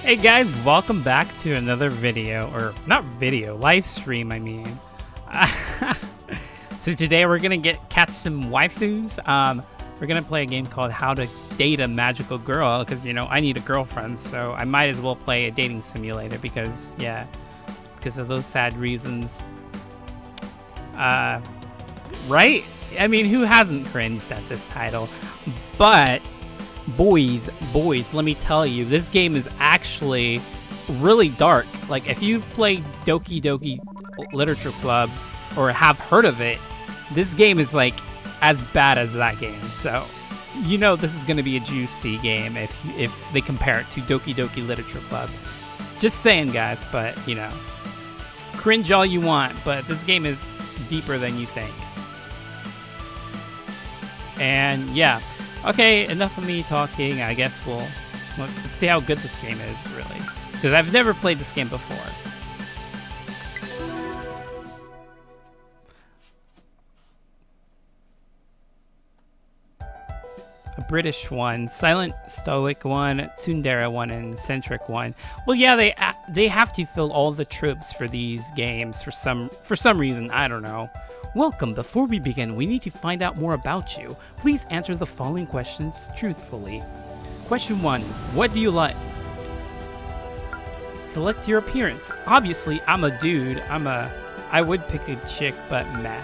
Hey guys, welcome back to another video, or not video, live stream, I mean. So today we're gonna catch some waifus. We're gonna play a game called How to Date a Magical Girl, because, you know, I need a girlfriend, so I might as well play a dating simulator because, yeah, because of those sad reasons. Right? I mean, who hasn't cringed at this title? But boys, let me tell you, this game is actually really dark. Like, if you played Doki Doki Literature Club or have heard of it, this game is like as bad as that game. So, you know, this is going to be a juicy game if they compare it to Doki Doki Literature Club. Just saying, guys, but, you know, cringe all you want, but this game is deeper than you think. And yeah. Okay, enough of me talking. I guess let's see how good this game is, really. Because I've never played this game before. A British one, Silent Stoic one, Tsundere one, and Centric one. Well, yeah, they have to fill all the tropes for these games for some reason. I don't know. Welcome. Before we begin, we need to find out more about you. Please answer the following questions truthfully. Question 1. What do you like? Select your appearance. Obviously, I'm a dude. I would pick a chick, but meh.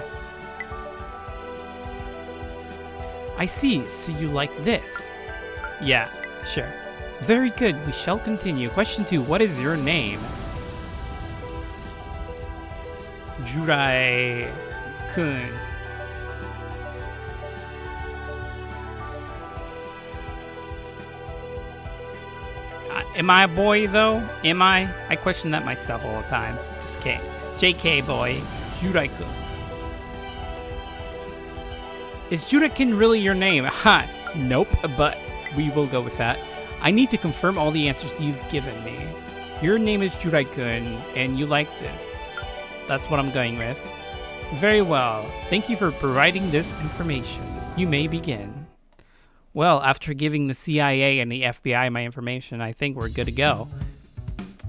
I see. So you like this? Yeah, sure. Very good. We shall continue. Question 2. What is your name? Jurai Kun. Am I a boy though? Am I? I question that myself all the time. Just kidding. JK boy. Jurai-kun. Is Jurai-kun really your name? Ha! Nope, but we will go with that. I need to confirm all the answers you've given me. Your name is Jurai-kun, and you like this. That's what I'm going with. Very well. Thank you for providing this information. You may begin. Well, after giving the CIA and the FBI my information, I think we're good to go.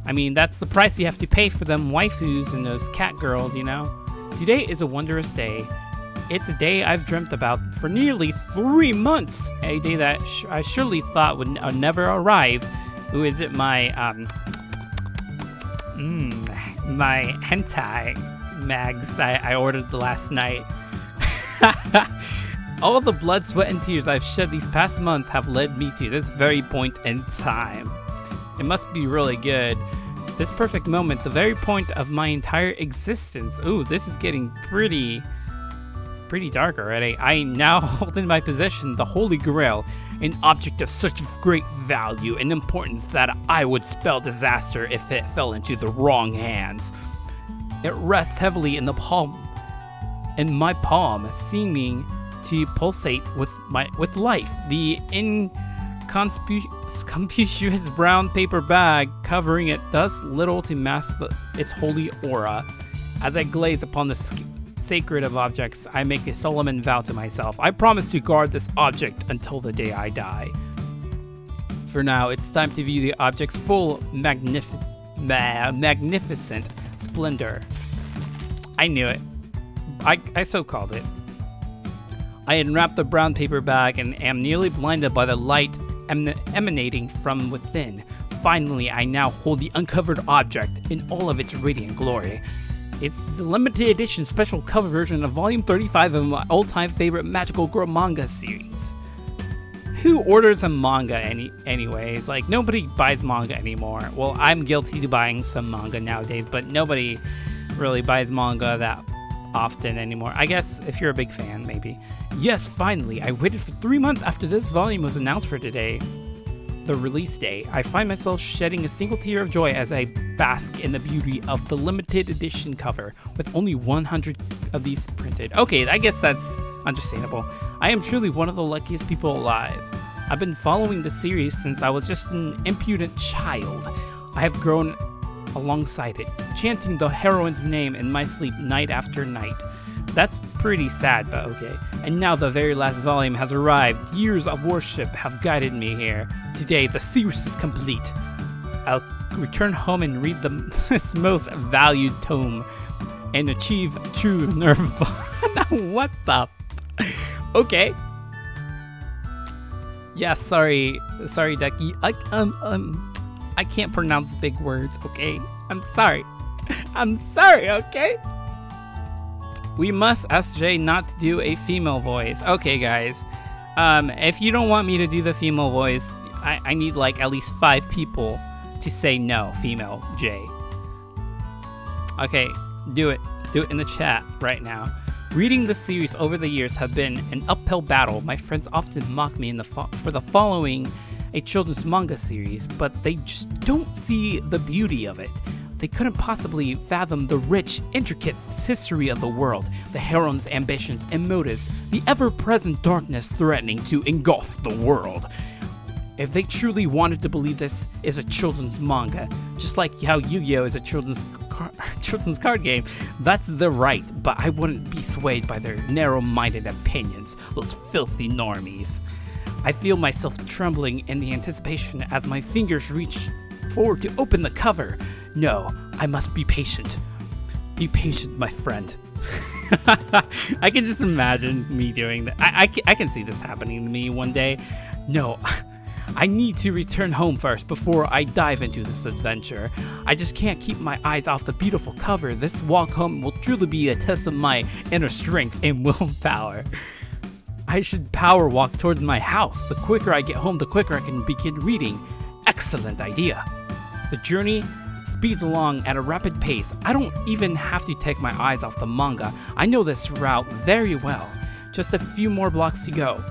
I mean, that's the price you have to pay for them waifus and those cat girls, you know? Today is a wondrous day. It's a day I've dreamt about for nearly 3 months. A day that I surely thought would never arrive. Ooh, is it my, my hentai mags I ordered last night. All the blood, sweat, and tears I've shed these past months have led me to this very point in time. It must be really good. This perfect moment, the very point of my entire existence. Ooh, this is getting pretty dark already. I now hold in my possession the Holy Grail, an object of such great value and importance that I would spell disaster if it fell into the wrong hands. It rests heavily in my palm, seeming to pulsate with life. The inconspicuous brown paper bag covering it does little to mask its holy aura. As I gaze upon the sacred of objects, I make a solemn vow to myself. I promise to guard this object until the day I die. For now, it's time to view the object's full magnificent splendor. I knew it. I so called it. I unwrap the brown paper bag and am nearly blinded by the light emanating from within. Finally, I now hold the uncovered object in all of its radiant glory. It's the limited edition special cover version of volume 35 of my all-time favorite Magical Girl manga series. Who orders a manga anyways? Like, nobody buys manga anymore. Well, I'm guilty to buying some manga nowadays, but nobody really buys manga that often anymore. I guess if you're a big fan, maybe. Yes, finally, I waited for 3 months after this volume was announced for today. The release day. I find myself shedding a single tear of joy as I bask in the beauty of the limited edition cover, with only 100 of these printed. Okay, I guess that's understandable. I am truly one of the luckiest people alive. I've been following the series since I was just an impudent child. I have grown alongside it, chanting the heroine's name in my sleep night after night. That's pretty sad, but okay. And now the very last volume has arrived. Years of worship have guided me here. Today, the series is complete. I'll return home and read this most valued tome and achieve true nirvana. What the? Okay. Yeah, sorry, Ducky. I can't pronounce big words. Okay, I'm sorry. Okay. We must SJ not to do a female voice. Okay, guys. If you don't want me to do the female voice, I need like at least 5 people to say no, female J. Okay, do it. Do it in the chat right now. Reading the series over the years have been an uphill battle. My friends often mock me for the following a children's manga series, but they just don't see the beauty of it. They couldn't possibly fathom the rich, intricate history of the world, the heroine's ambitions and motives, the ever-present darkness threatening to engulf the world. If they truly wanted to believe this is a children's manga, just like how Yu-Gi-Oh! Is a children's card game, that's their right, but I wouldn't be swayed by their narrow-minded opinions, those filthy normies. I feel myself trembling in the anticipation as my fingers reach forward to open the cover. No, I must be patient. Be patient, my friend. I can just imagine me doing that. I can see this happening to me one day. No, I need to return home first before I dive into this adventure. I just can't keep my eyes off the beautiful cover. This walk home will truly be a test of my inner strength and willpower. I should power walk towards my house. The quicker I get home, the quicker I can begin reading. Excellent idea. The journey speeds along at a rapid pace. I don't even have to take my eyes off the manga. I know this route very well. Just a few more blocks to go.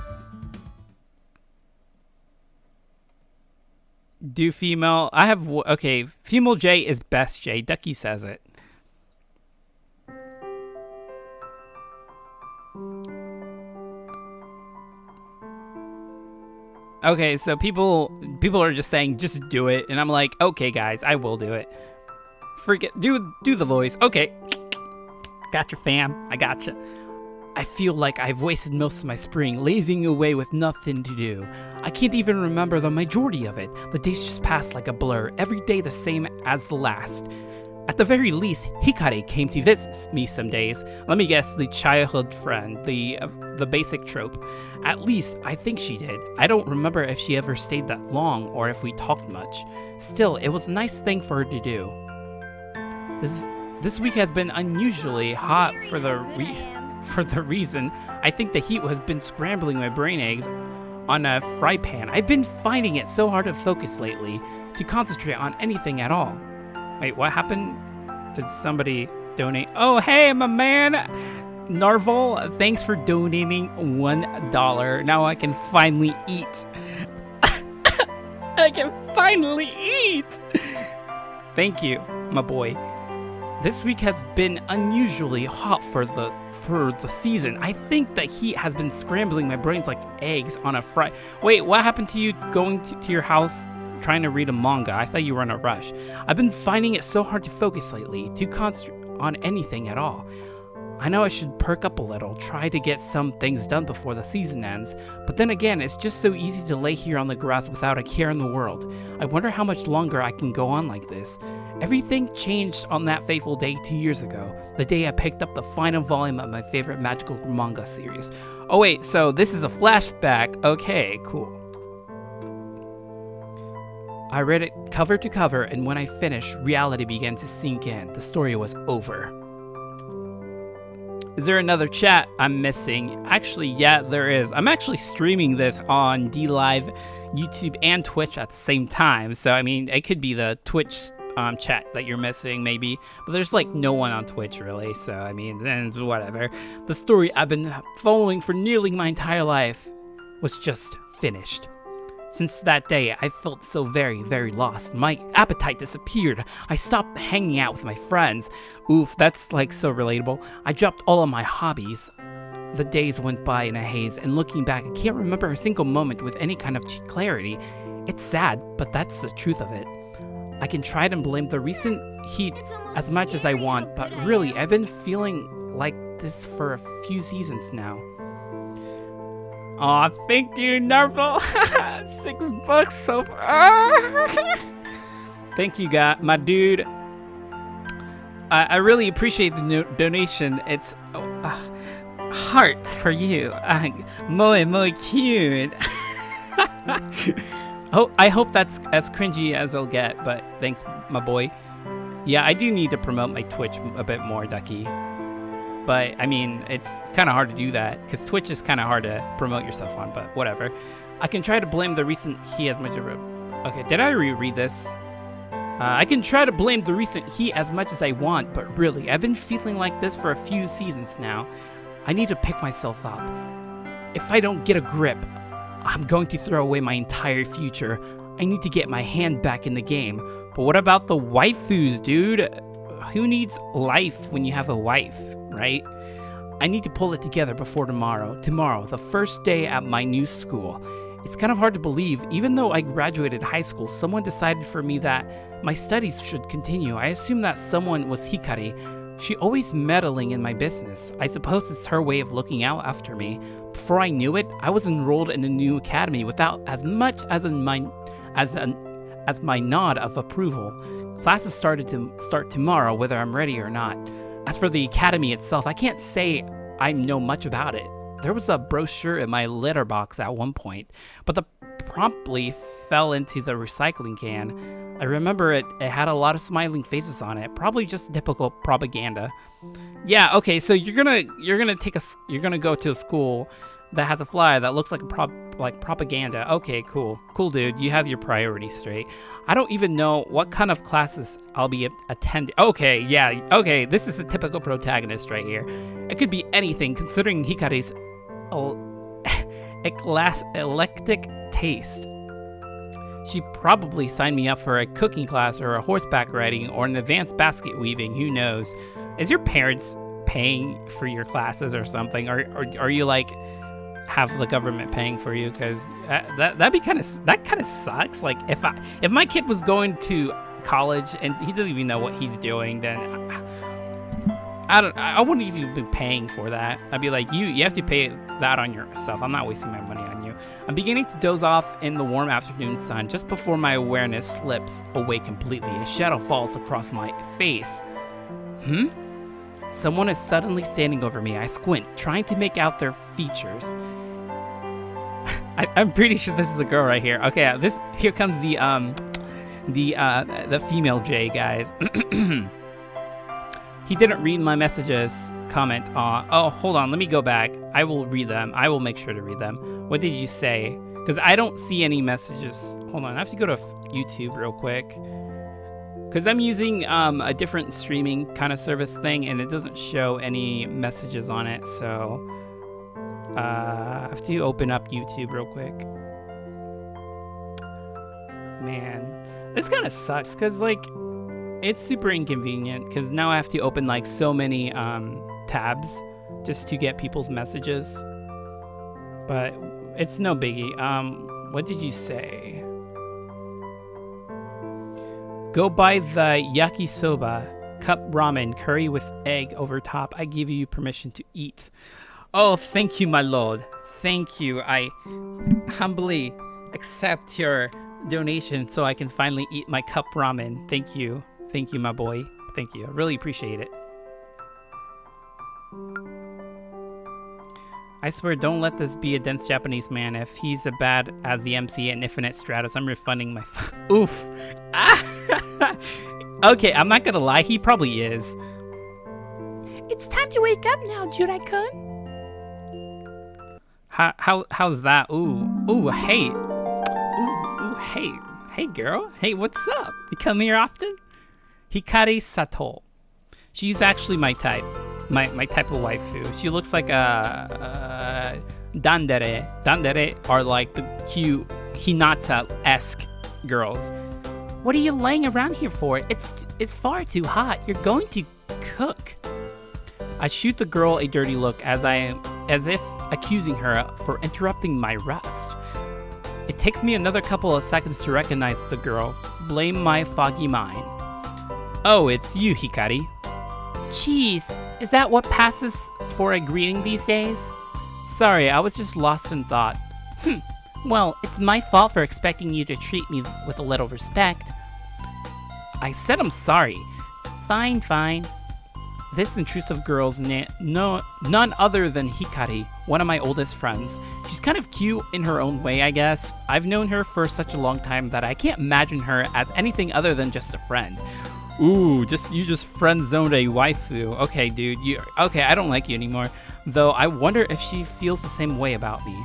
Do female? I have, okay, female J is best J. Ducky says it. Okay, so people are just saying, just do it. And I'm like, okay, guys, I will do it. Do the voice. Okay. Gotcha, fam. I gotcha. I feel like I've wasted most of my spring, lazing away with nothing to do. I can't even remember the majority of it. The days just passed like a blur, every day the same as the last. At the very least, Hikari came to visit me some days. Let me guess, the childhood friend, the basic trope. At least, I think she did. I don't remember if she ever stayed that long or if we talked much. Still, it was a nice thing for her to do. This week has been unusually hot for the reason I think the heat has been scrambling my brain eggs on a fry pan. I've been finding it so hard to focus lately, to concentrate on anything at all. Wait, what happened? Did somebody donate? Oh, hey, my man, Narvel, thanks for donating $1. Now I can finally eat. I can finally eat! Thank you, my boy. This week has been unusually hot for the season. I think the heat has been scrambling my brains like eggs on a fry. Wait, what happened to you going to your house trying to read a manga? I thought you were in a rush. I've been finding it so hard to focus lately, to concentrate on anything at all. I know I should perk up a little, try to get some things done before the season ends, but then again, it's just so easy to lay here on the grass without a care in the world. I wonder how much longer I can go on like this. Everything changed on that fateful day 2 years ago, the day I picked up the final volume of my favorite magical manga series. Oh wait, so this is a flashback. Okay, cool. I read it cover to cover, and when I finished, reality began to sink in. The story was over. Is there another chat I'm missing? Actually, yeah, there is. I'm actually streaming this on DLive, YouTube, and Twitch at the same time. So, I mean, it could be the Twitch chat that you're missing, maybe. But there's, like, no one on Twitch, really. So, I mean, then whatever. The story I've been following for nearly my entire life was just finished. Since that day, I felt so very, very lost. My appetite disappeared. I stopped hanging out with my friends. Oof, that's like so relatable. I dropped all of my hobbies. The days went by in a haze, and looking back, I can't remember a single moment with any kind of clarity. It's sad, but that's the truth of it. I can try to blame the recent heat as much as I want, but really, I've been feeling like this for a few seasons now. Aw, thank you, Narvel. $6 so far. Thank you, guy, my dude. I really appreciate the donation. It's hearts for you. Muy cute. Oh, I hope that's as cringy as I'll get, but thanks, my boy. Yeah, I do need to promote my Twitch a bit more, Ducky. But, I mean, it's kind of hard to do that, because Twitch is kind of hard to promote yourself on, but whatever. I can try to blame the recent he as much as... Okay, did I reread this? I can try to blame the recent he as much as I want, but really, I've been feeling like this for a few seasons now. I need to pick myself up. If I don't get a grip, I'm going to throw away my entire future. I need to get my hand back in the game. But what about the waifus, dude? Who needs life when you have a wife, right? I need to pull it together before tomorrow. Tomorrow, the first day at my new school. It's kind of hard to believe, even though I graduated high school, someone decided for me that my studies should continue. I assume that someone was Hikari. She always meddling in my business. I suppose it's her way of looking out after me. Before I knew it, I was enrolled in a new academy without as much as my nod of approval. Classes start tomorrow, whether I'm ready or not. As for the academy itself, I can't say I know much about it. There was a brochure in my litter box at one point, but the promptly fell into the recycling can. I remember it had a lot of smiling faces on it, probably just typical propaganda. Yeah, okay, so you're gonna go to a school that has a flyer that looks like propaganda. Okay, cool, dude. You have your priorities straight. I don't even know what kind of classes I'll be attending. Okay, yeah, okay. This is a typical protagonist right here. It could be anything, considering Hikari's eclectic taste. She probably signed me up for a cooking class or a horseback riding or an advanced basket weaving. Who knows? Is your parents paying for your classes or something? Or are you like have the government paying for you? Because that kind of sucks. Like if my kid was going to college and he doesn't even know what he's doing, then I wouldn't even be paying for that. I'd be like, you have to pay that on yourself. I'm not wasting my money on you. I'm beginning to doze off in the warm afternoon sun. Just before my awareness slips away completely, a shadow falls across my face. Someone is suddenly standing over me. I squint, trying to make out their features. I'm pretty sure this is a girl right here. Okay, here comes the female J, guys. He didn't read my messages. Comment on. Oh, hold on. Let me go back. I will read them. I will make sure to read them. What did you say? Because I don't see any messages. Hold on. I have to go to YouTube real quick. Because I'm using a different streaming kind of service thing, and it doesn't show any messages on it. So I have to open up YouTube real quick. Man, this kind of sucks because like it's super inconvenient because now I have to open like so many tabs just to get people's messages. But it's no biggie. What did you say? Go buy the yakisoba cup ramen curry with egg over top. I give you permission to eat. Oh, thank you, my lord. Thank you. I humbly accept your donation so I can finally eat my cup ramen. Thank you. Thank you, my boy. Thank you. I really appreciate it. I swear, don't let this be a dense Japanese man. If he's as bad as the MC and Infinite Stratus, I'm refunding my... Oof. Okay, I'm not gonna lie. He probably is. It's time to wake up now, Jurai-kun. How's that? Ooh, hey. Ooh, hey. Hey, girl. Hey, what's up? You come here often? Hikari Sato. She's actually my type. My type of waifu. She looks like a Dandere. Dandere are like the cute Hinata-esque girls. What are you laying around here for? It's far too hot. You're going to cook. I shoot the girl a dirty look as if accusing her for interrupting my rest. It takes me another couple of seconds to recognize the girl. Blame my foggy mind. Oh, it's you, Hikari. Jeez, is that what passes for a greeting these days? Sorry, I was just lost in thought. Well, it's my fault for expecting you to treat me with a little respect. I said I'm sorry. Fine, fine. This intrusive girl's none other than Hikari, one of my oldest friends. She's kind of cute in her own way, I guess. I've known her for such a long time that I can't imagine her as anything other than just a friend. Ooh, you just friend-zoned a waifu. Okay, dude, okay, I don't like you anymore. Though I wonder if she feels the same way about me.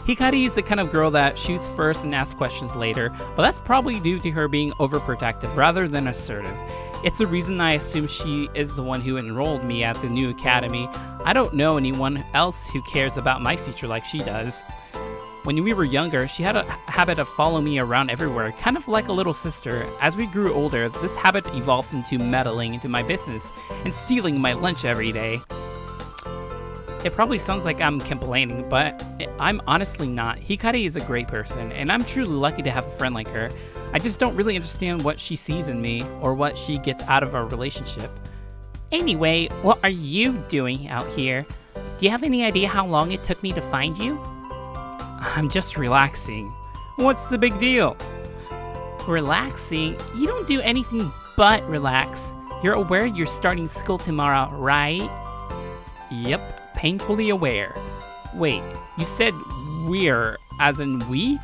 Hikari is the kind of girl that shoots first and asks questions later, but that's probably due to her being overprotective rather than assertive. It's the reason I assume she is the one who enrolled me at the new academy. I don't know anyone else who cares about my future like she does. When we were younger, she had a habit of following me around everywhere, kind of like a little sister. As we grew older, this habit evolved into meddling into my business and stealing my lunch every day. It probably sounds like I'm complaining, but I'm honestly not. Hikari is a great person, and I'm truly lucky to have a friend like her. I just don't really understand what she sees in me, or what she gets out of our relationship. Anyway, what are you doing out here? Do you have any idea how long it took me to find you? I'm just relaxing. What's the big deal? Relaxing? You don't do anything but relax. You're aware you're starting school tomorrow, right? Yep. Painfully aware. Wait, you said we're, as in we?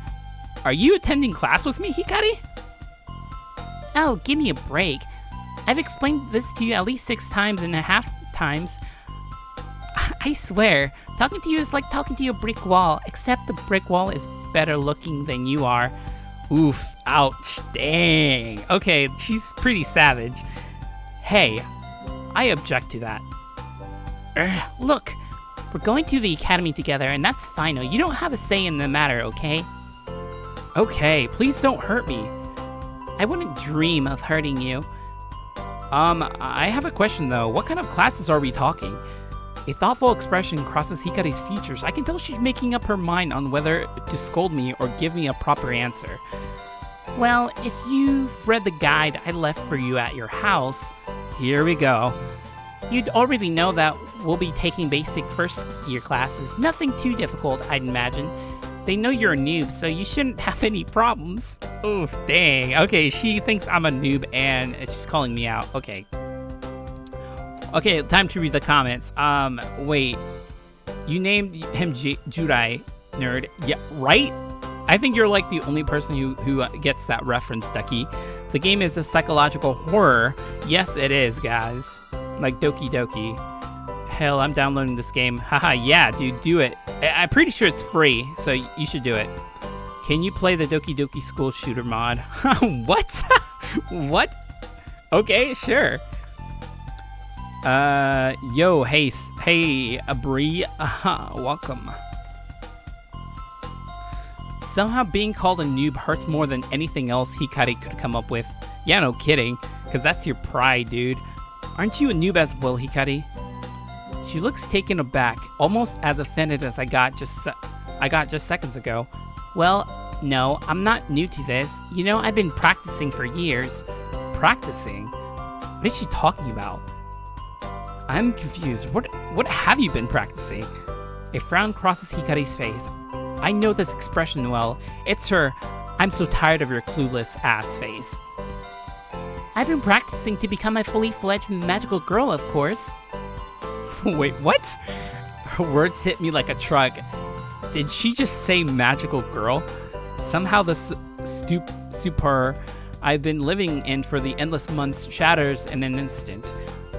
Are you attending class with me, Hikari? Oh, give me a break. I've explained this to you at least 6 times and a half times. I swear, talking to you is like talking to a brick wall, except the brick wall is better looking than you are. Oof, ouch, dang. Okay, she's pretty savage. Hey, I object to that. Look, we're going to the academy together, and that's final. You don't have a say in the matter, okay? Okay, please don't hurt me. I wouldn't dream of hurting you. I have a question though. What kind of classes are we talking? A thoughtful expression crosses Hikari's features. I can tell she's making up her mind on whether to scold me or give me a proper answer. Well, if you've read the guide I left for you at your house, here we go. You'd already know that we'll be taking basic first year classes. Nothing too difficult, I'd imagine. They know you're a noob, so you shouldn't have any problems. Oof, dang. Okay, she thinks I'm a noob and she's calling me out. Okay. Okay, time to read the comments. Wait. You named him Jurai, nerd. Yeah, right? I think you're like the only person who gets that reference, Ducky. The game is a psychological horror. Yes, it is, guys. Like Doki Doki. Hell, I'm downloading this game. Haha, yeah, dude, do it. I'm pretty sure it's free, so you should do it. Can you play the Doki Doki School Shooter mod? What? What? Okay, sure. Yo, hey, Abri, welcome. Somehow being called a noob hurts more than anything else Hikari could come up with. Yeah, no kidding, because that's your pride, dude. Aren't you a noob as well, Hikari? She looks taken aback, almost as offended as I got just seconds ago. Well, no, I'm not new to this. You know, I've been practicing for years. Practicing? What is she talking about? I'm confused. What have you been practicing? A frown crosses Hikari's face. I know this expression well. It's her, I'm so tired of your clueless ass face. I've been practicing to become a fully fledged magical girl, of course. Wait, what? Her words hit me like a truck. Did she just say magical girl? Somehow the stupor I've been living in for the endless months shatters in an instant.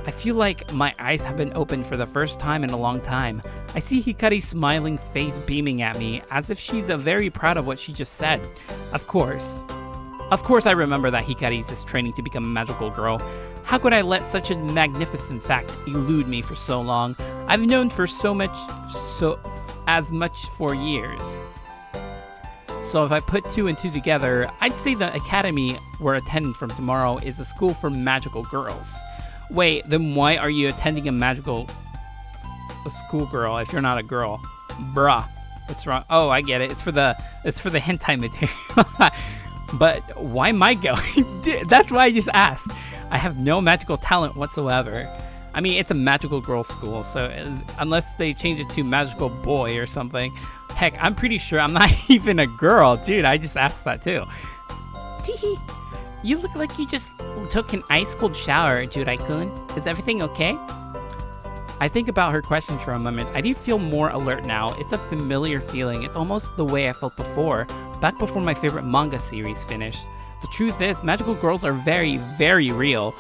I feel like my eyes have been opened for the first time in a long time. I see Hikari's smiling face beaming at me, as if she's very proud of what she just said. Of course I remember that Hikari is just training to become a magical girl. How could I let such a magnificent fact elude me for so long? I've known for as much for years. So if I put 2 and 2 together, I'd say the academy we're attending from tomorrow is a school for magical girls. Wait, then why are you attending a schoolgirl if you're not a girl? Bruh, what's wrong? Oh, I get it. It's for the hentai material. But why am I going? That's why I just asked. I have no magical talent whatsoever. I mean, it's a magical girl school, so unless they change it to magical boy or something. Heck, I'm pretty sure I'm not even a girl. Dude, I just asked that too. You look like you just took an ice-cold shower, Judai-kun. Is everything okay? I think about her questions for a moment. I do feel more alert now. It's a familiar feeling. It's almost the way I felt before, back before my favorite manga series finished. The truth is, magical girls are very, very real.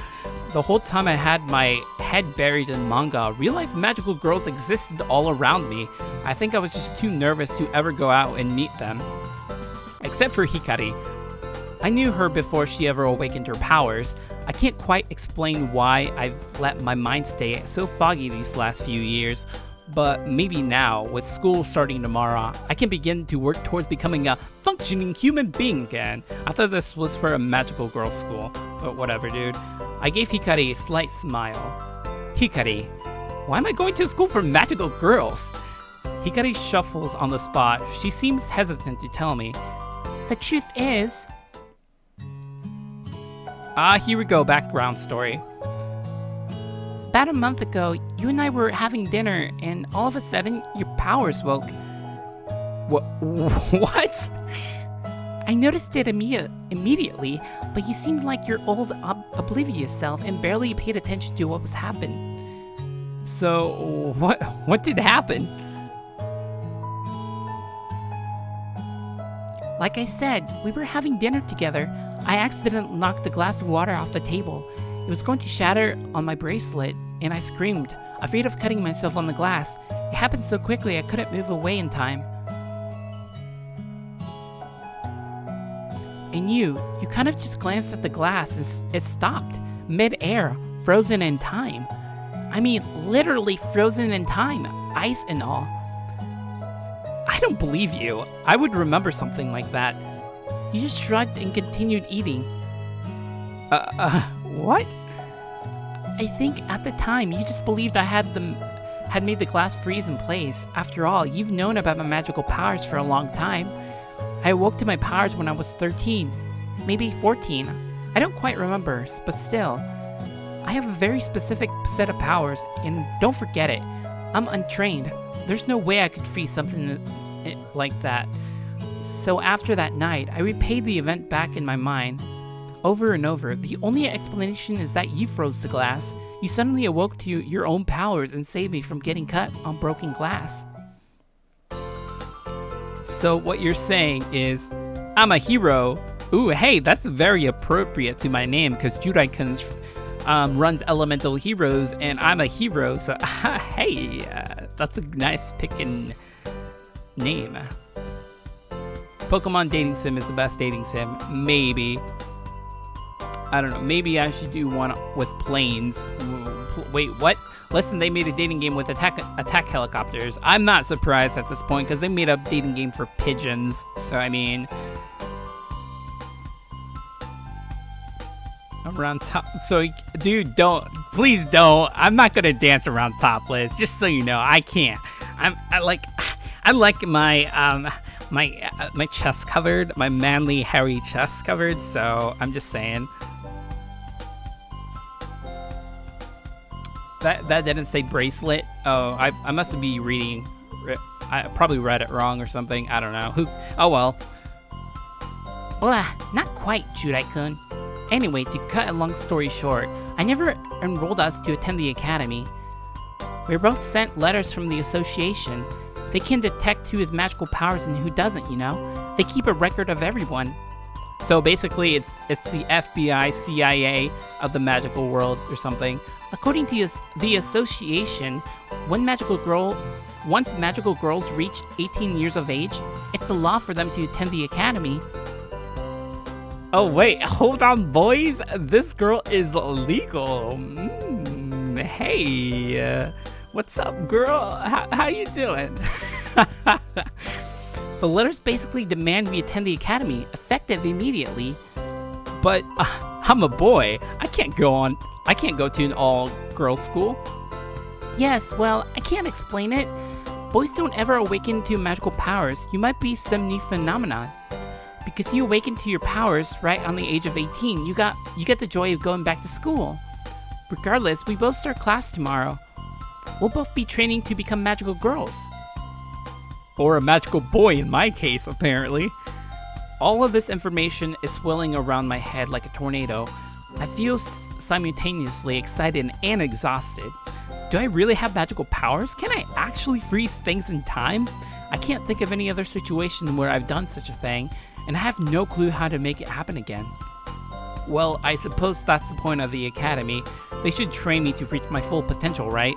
The whole time I had my head buried in manga, real-life magical girls existed all around me. I think I was just too nervous to ever go out and meet them. Except for Hikari. I knew her before she ever awakened her powers. I can't quite explain why I've let my mind stay so foggy these last few years, but maybe now, with school starting tomorrow, I can begin to work towards becoming a functioning human being again. I thought this was for a magical girls' school, but whatever, dude. I gave Hikari a slight smile. Hikari, why am I going to school for magical girls? Hikari shuffles on the spot. She seems hesitant to tell me. The truth is... here we go, background story. About a month ago, you and I were having dinner, and all of a sudden, your powers woke. What? I noticed it immediately, but you seemed like your old, oblivious self and barely paid attention to what was happening. So, what did happen? Like I said, we were having dinner together. I accidentally knocked the glass of water off the table. It was going to shatter on my bracelet, and I screamed, afraid of cutting myself on the glass. It happened so quickly I couldn't move away in time. And you kind of just glanced at the glass and it stopped, mid-air, frozen in time. I mean, literally frozen in time, ice and all. I don't believe you. I would remember something like that. You just shrugged and continued eating. What? I think at the time you just believed I had made the glass freeze in place. After all, you've known about my magical powers for a long time. I awoke to my powers when I was 13, maybe 14. I don't quite remember, but still. I have a very specific set of powers, and don't forget it. I'm untrained. There's no way I could freeze something like that. So after that night, I replayed the event back in my mind, over and over. The only explanation is that you froze the glass. You suddenly awoke to your own powers and saved me from getting cut on broken glass. So what you're saying is, I'm a hero. Ooh, hey, that's very appropriate to my name, because Judai-kun runs Elemental Heroes, and I'm a hero, so hey, that's a nice pickin' name. Pokemon dating sim is the best dating sim. Maybe. I don't know. Maybe I should do one with planes. Wait, what? Listen, they made a dating game with attack helicopters. I'm not surprised at this point because they made a dating game for pigeons. So, I mean... I'm around top. So, dude, don't. Please don't. I'm not going to dance around topless. Just so you know, I can't. I like my... my chest covered, my manly, hairy chest covered, so I'm just saying. That didn't say bracelet. Oh, I must be reading. I probably read it wrong or something. I don't know. Oh well. Well, not quite, Judai-kun. Anyway, to cut a long story short, I never enrolled us to attend the academy. We were both sent letters from the association. They can detect who has magical powers and who doesn't, you know? They keep a record of everyone. So basically, it's the FBI, CIA of the magical world or something. According to the association, once magical girls reach 18 years of age, it's the law for them to attend the academy. Oh wait, hold on, boys. This girl is legal. Hey. What's up, girl? How you doing? The letters basically demand we attend the academy, effective immediately. But I'm a boy. I can't go to an all-girls school. Yes, well, I can't explain it. Boys don't ever awaken to magical powers. You might be some new phenomenon. Because you awaken to your powers right on the age of 18, you get the joy of going back to school. Regardless, we both start class tomorrow. We'll both be training to become magical girls. Or a magical boy in my case, apparently. All of this information is swirling around my head like a tornado. I feel simultaneously excited and exhausted. Do I really have magical powers? Can I actually freeze things in time? I can't think of any other situation where I've done such a thing, and I have no clue how to make it happen again. Well, I suppose that's the point of the academy. They should train me to reach my full potential, right?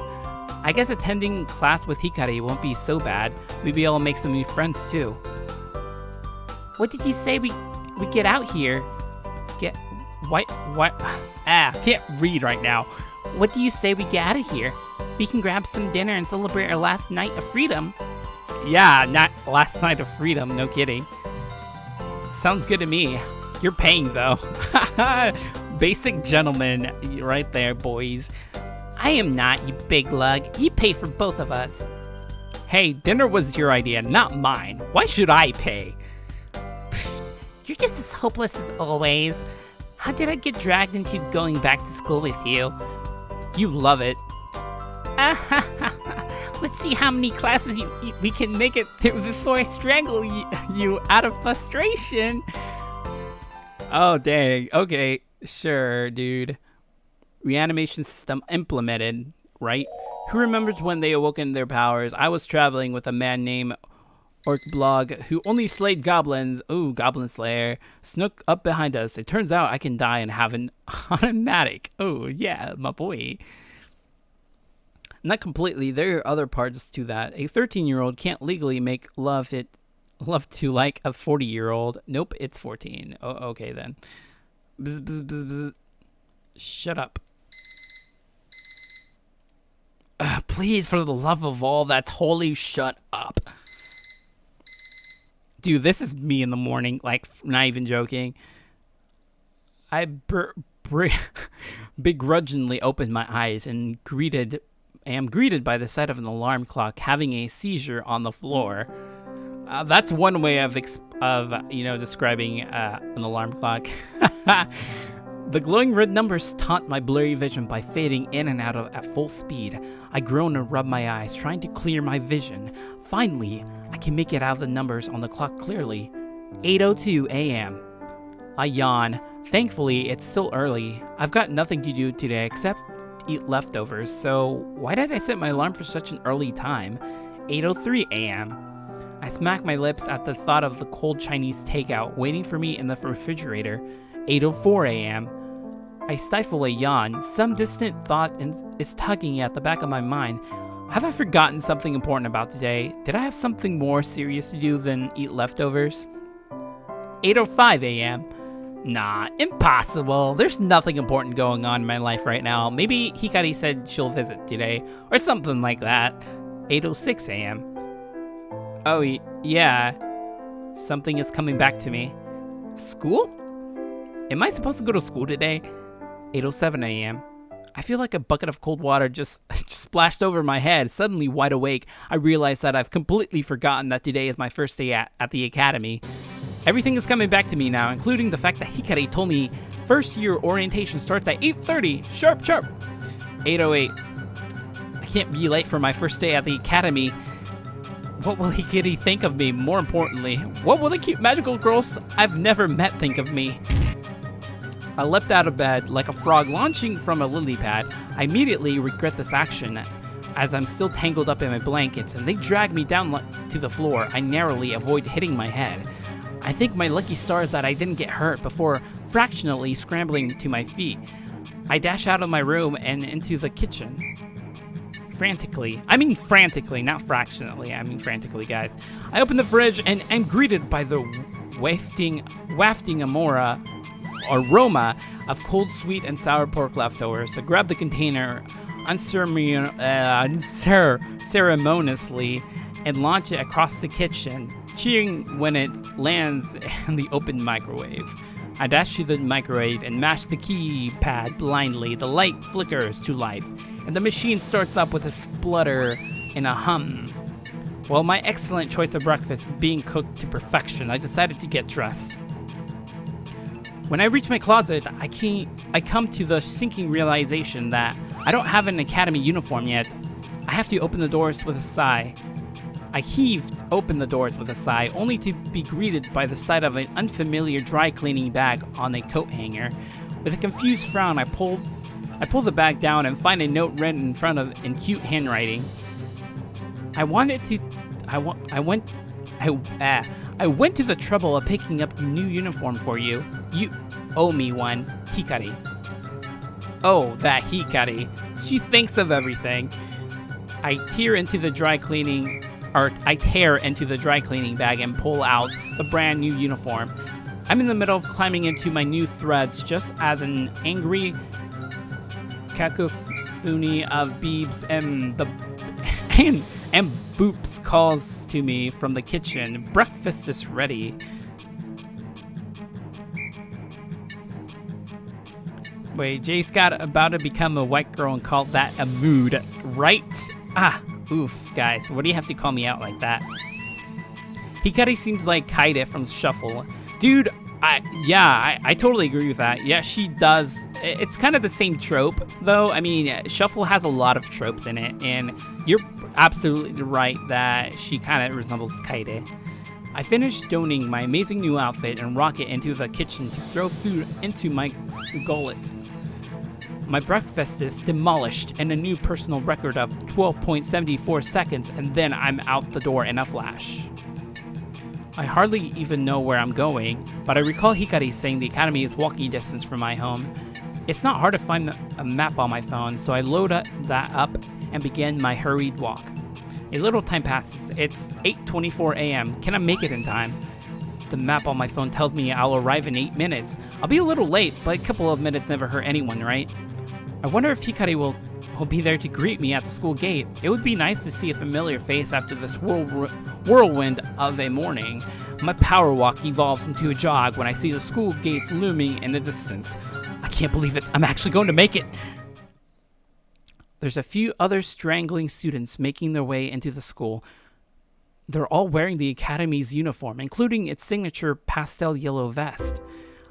I guess attending class with Hikari won't be so bad. Maybe I'll make some new friends too. What did you say we get out here? What? Can't read right now. What do you say we get out of here? We can grab some dinner and celebrate our last night of freedom. Yeah, not last night of freedom, no kidding. Sounds good to me. You're paying though. Basic gentleman right there, boys. I am not, you big lug. You pay for both of us. Hey, dinner was your idea, not mine. Why should I pay? You're just as hopeless as always. How did I get dragged into going back to school with you? You love it. Let's see how many classes we can make it through before I strangle you out of frustration. Oh, dang. Okay, sure, dude. Reanimation system implemented, right? Who remembers when they awoken their powers? I was traveling with a man named Orkblog who only slayed goblins. Ooh, Goblin Slayer. Snook up behind us. It turns out I can die and have an automatic. Oh, yeah, my boy. Not completely. There are other parts to that. A 13-year-old can't legally make love to like a 40-year-old. Nope, it's 14. Oh, okay then. Bzz, bzz, bzz, bzz. Shut up. Please, for the love of all that's holy, shut up. Dude, this is me in the morning, like, not even joking. I begrudgingly opened my eyes and am greeted by the sight of an alarm clock having a seizure on the floor. That's one way of describing an alarm clock. The glowing red numbers taunt my blurry vision by fading in and out at full speed. I groan and rub my eyes, trying to clear my vision. Finally, I can make it out of the numbers on the clock clearly. 8:02 a.m. I yawn. Thankfully, it's still early. I've got nothing to do today except eat leftovers, so why did I set my alarm for such an early time? 8:03 a.m. I smack my lips at the thought of the cold Chinese takeout waiting for me in the refrigerator. 8:04 a.m. I stifle a yawn. Some distant thought is tugging at the back of my mind. Have I forgotten something important about today? Did I have something more serious to do than eat leftovers? 8:05 a.m. Nah, impossible. There's nothing important going on in my life right now. Maybe Hikari said she'll visit today, or something like that. 8:06 a.m. Oh, yeah. Something is coming back to me. School? Am I supposed to go to school today? 8:07 a.m. I feel like a bucket of cold water just splashed over my head. Suddenly wide awake, I realize that I've completely forgotten that today is my first day at the academy. Everything is coming back to me now, including the fact that Hikari told me first year orientation starts at 8:30. Sharp. 8:08. I can't be late for my first day at the academy. What will Hikari think of me? More importantly, what will the cute magical girls I've never met think of me? I leapt out of bed like a frog launching from a lily pad. I immediately regret this action as I'm still tangled up in my blankets and they drag me down to the floor. I narrowly avoid hitting my head. I think my lucky stars that I didn't get hurt before fractionally scrambling to my feet. I dash out of my room and into the kitchen. Frantically, not fractionally, I mean frantically, guys. I open the fridge and am greeted by the wafting aroma of cold, sweet, and sour pork leftovers. I grab the container unceremoniously and launch it across the kitchen, cheering when it lands in the open microwave. I dash to the microwave and mash the keypad blindly. The light flickers to life, and the machine starts up with a splutter and a hum. While my excellent choice of breakfast is being cooked to perfection, I decided to get dressed. When I reach my closet, I come to the sinking realization that I don't have an academy uniform yet. I have to open the doors with a sigh. I heaved open the doors with a sigh, only to be greeted by the sight of an unfamiliar dry cleaning bag on a coat hanger. With a confused frown, I pull the bag down and find a note written in front of in cute handwriting. I went to the trouble of picking up a new uniform for you. You owe me one, Hikari. Oh, that Hikari. She thinks of everything. I tear into the dry cleaning bag and pull out the brand new uniform. I'm in the middle of climbing into my new threads just as an angry cacophony of beeps and boops calls to me from the kitchen. Breakfast is ready. Wait, Jay's got about to become a white girl and call that a mood, right? Ah, oof, guys, what do you have to call me out like that? Hikari seems like Kaide from Shuffle. Dude, I totally agree with that. Yeah, she does. It's kind of the same trope, though. I mean, Shuffle has a lot of tropes in it, and you're absolutely right that she kind of resembles Kaide. I finished donning my amazing new outfit and rock it into the kitchen to throw food into my gullet. My breakfast is demolished and a new personal record of 12.74 seconds, and then I'm out the door in a flash. I hardly even know where I'm going, but I recall Hikari saying the academy is walking distance from my home. It's not hard to find a map on my phone, so I load that up and begin my hurried walk. A little time passes. It's 8:24 a.m. Can I make it in time? The map on my phone tells me I'll arrive in 8 minutes. I'll be a little late, but a couple of minutes never hurt anyone, right? I wonder if Hikari will be there to greet me at the school gate. It would be nice to see a familiar face after this whirlwind of a morning. My power walk evolves into a jog when I see the school gates looming in the distance. I can't believe it. I'm actually going to make it. There's a few other strangling students making their way into the school. They're all wearing the academy's uniform, including its signature pastel yellow vest.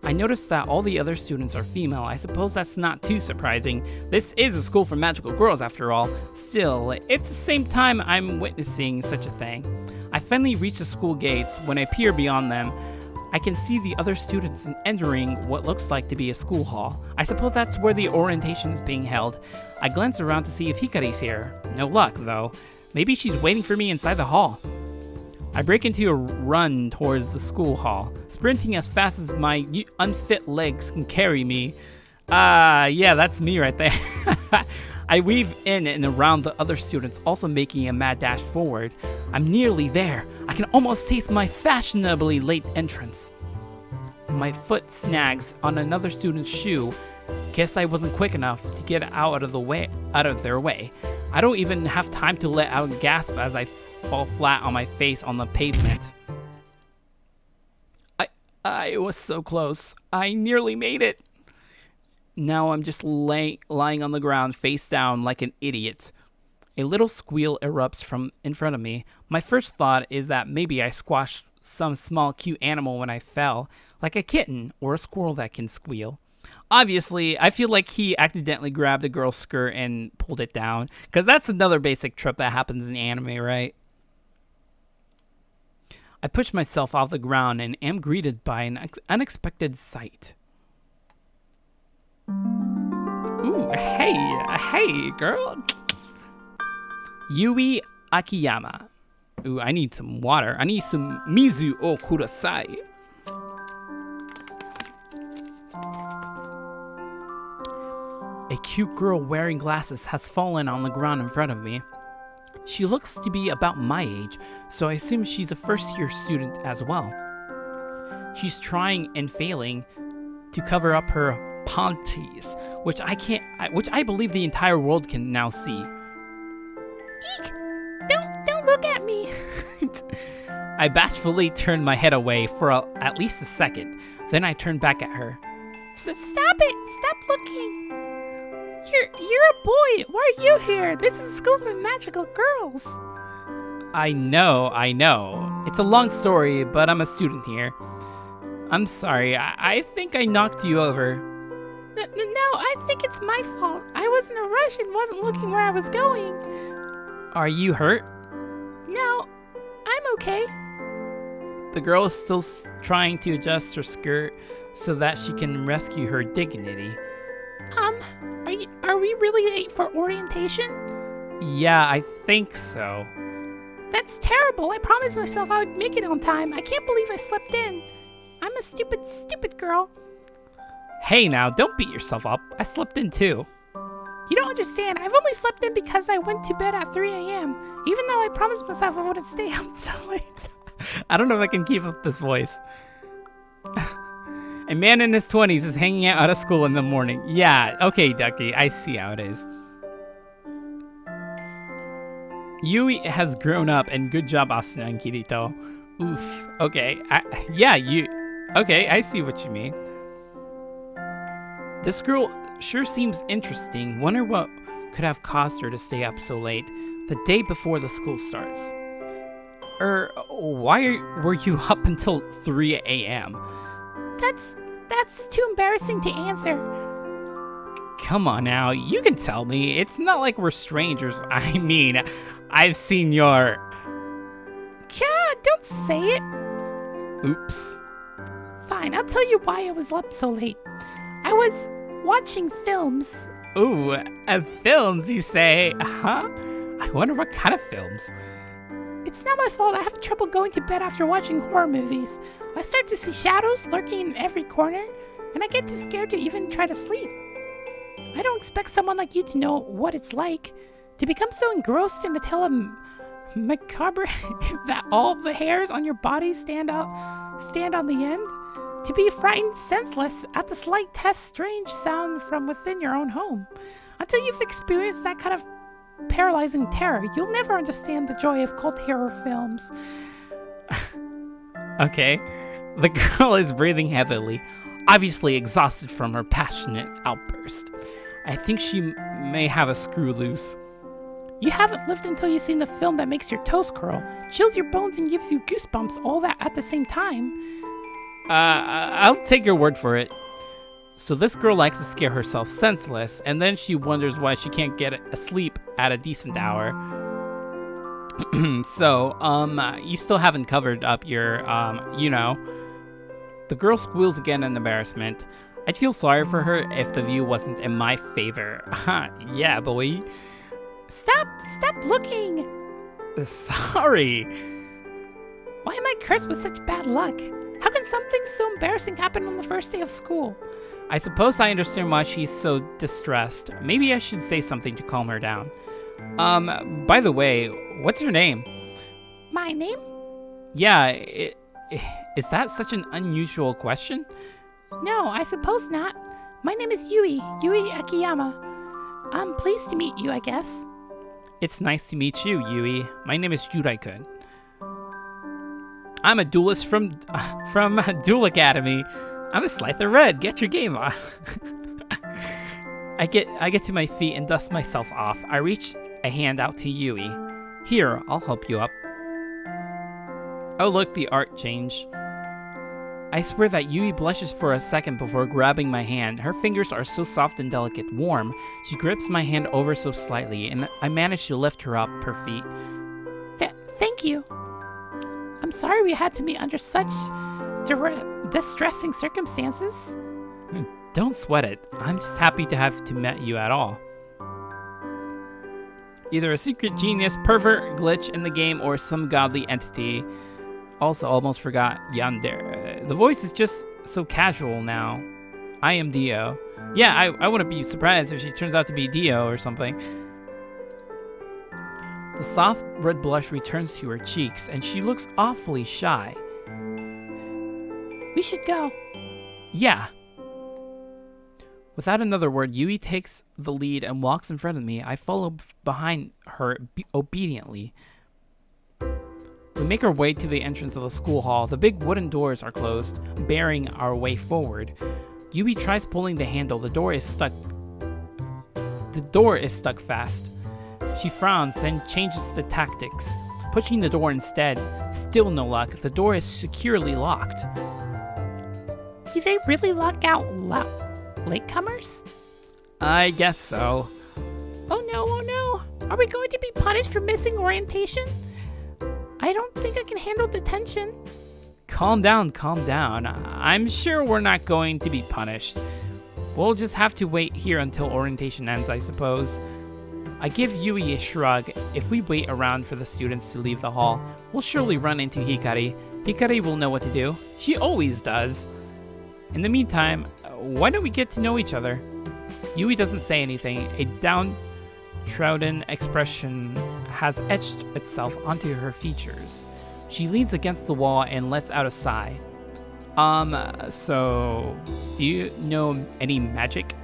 I noticed that all the other students are female. I suppose that's not too surprising. This is a school for magical girls after all. Still, it's the same time I'm witnessing such a thing. I finally reach the school gates. When I peer beyond them, I can see the other students entering what looks like to be a school hall. I suppose that's where the orientation is being held. I glance around to see if Hikari's here. No luck, though. Maybe she's waiting for me inside the hall. I break into a run towards the school hall, sprinting as fast as my unfit legs can carry me. Yeah, that's me right there. I weave in and around the other students, also making a mad dash forward. I'm nearly there. I can almost taste my fashionably late entrance. My foot snags on another student's shoe. Guess I wasn't quick enough to get out of their way. I don't even have time to let out a gasp as I fall flat on my face on the pavement. I was so close. I nearly made it. Now I'm just lying on the ground face down like an idiot. A little squeal erupts from in front of me. My first thought is that maybe I squashed some small cute animal when I fell, like a kitten or a squirrel that can squeal. Obviously, I feel like he accidentally grabbed a girl's skirt and pulled it down, because that's another basic trope that happens in anime, right? I push myself off the ground and am greeted by an unexpected sight. Ooh, hey, girl. Yui Akiyama. Ooh, I need some water. I need some mizu o kudasai. A cute girl wearing glasses has fallen on the ground in front of me. She looks to be about my age, so I assume she's a first-year student as well. She's trying and failing to cover up her panties, which I believe the entire world can now see. Eek! Don't look at me. I bashfully turned my head away for at least a second. Then I turned back at her. So stop it! Stop looking! You're a boy. Why are you here? This is a school for magical girls. I know. It's a long story, but I'm a student here. I'm sorry. I think I knocked you over. No, I think it's my fault. I was in a rush and wasn't looking where I was going. Are you hurt? No, I'm okay. The girl is still trying to adjust her skirt so that she can rescue her dignity. Are we really late for orientation? Yeah, I think so. That's terrible. I promised myself I would make it on time. I can't believe I slept in. I'm a stupid girl. Hey now, don't beat yourself up. I slept in too. You don't understand. I've only slept in because I went to bed at 3 a.m., even though I promised myself I wouldn't stay up so late. I don't know if I can keep up this voice. A man in his 20s is hanging out of school in the morning. Yeah, okay, Ducky, I see how it is. Yui has grown up, and good job, Asuna and Kirito. Oof, okay. Okay, I see what you mean. This girl sure seems interesting. Wonder what could have caused her to stay up so late the day before the school starts. Why were you up until 3 a.m.? That's too embarrassing to answer. Come on now, you can tell me. It's not like we're strangers. I mean, I've seen your... God, don't say it. Oops. Fine, I'll tell you why I was up so late. I was watching films. Ooh, films, you say? Huh? I wonder what kind of films. It's not my fault. I have trouble going to bed after watching horror movies. I start to see shadows lurking in every corner, and I get too scared to even try to sleep. I don't expect someone like you to know what it's like to become so engrossed in the tale of macabre that all the hairs on your body stand on the end. To be frightened senseless at the slightest strange sound from within your own home. Until you've experienced that kind of paralyzing terror, you'll never understand the joy of cult horror films. Okay. The girl is breathing heavily, obviously exhausted from her passionate outburst. I think she may have a screw loose. You haven't lived until you've seen the film that makes your toes curl, chills your bones, and gives you goosebumps, all that at the same time. I'll take your word for it. So this girl likes to scare herself senseless, and then she wonders why she can't get asleep at a decent hour. So, you still haven't covered up your, The girl squeals again in embarrassment. I'd feel sorry for her if the view wasn't in my favor. Yeah, boy. Stop looking. Sorry. Why am I cursed with such bad luck? How can something so embarrassing happen on the first day of school? I suppose I understand why she's so distressed. Maybe I should say something to calm her down. By the way, what's your name? My name? Yeah, is that such an unusual question? No, I suppose not. My name is Yui Akiyama. I'm pleased to meet you, I guess. It's nice to meet you, Yui. My name is Jurai-kun. I'm a duelist from Duel Academy. I'm a Slicer Red. Get your game on. I get to my feet and dust myself off. I reach a hand out to Yui. Here, I'll help you up. Oh look, the art changed. I swear that Yui blushes for a second before grabbing my hand. Her fingers are so soft and delicate, warm. She grips my hand over so slightly, and I manage to lift her up her feet. Thank you. I'm sorry we had to meet under such distressing circumstances. Don't sweat it. I'm just happy to have met you at all. Either a secret genius, pervert, glitch in the game, or some godly entity. Also, almost forgot Yandere. The voice is just so casual now. I am Dio. Yeah, I wouldn't be surprised if she turns out to be Dio or something. The soft red blush returns to her cheeks, and she looks awfully shy. We should go. Yeah. Without another word, Yui takes the lead and walks in front of me. I follow behind her obediently. We make our way to the entrance of the school hall. The big wooden doors are closed, barring our way forward. Yui tries pulling the handle. The door is stuck fast. She frowns, then changes the tactics, pushing the door instead. Still no luck. The door is securely locked. Do they really lock out latecomers? I guess so. Oh no. Are we going to be punished for missing orientation? I don't think I can handle detention. Calm down, calm down. I'm sure we're not going to be punished. We'll just have to wait here until orientation ends, I suppose. I give Yui a shrug. If we wait around for the students to leave the hall, we'll surely run into Hikari. Hikari will know what to do. She always does. In the meantime, why don't we get to know each other? Yui doesn't say anything. A downtrodden expression has etched itself onto her features. She leans against the wall and lets out a sigh. So, do you know any magic?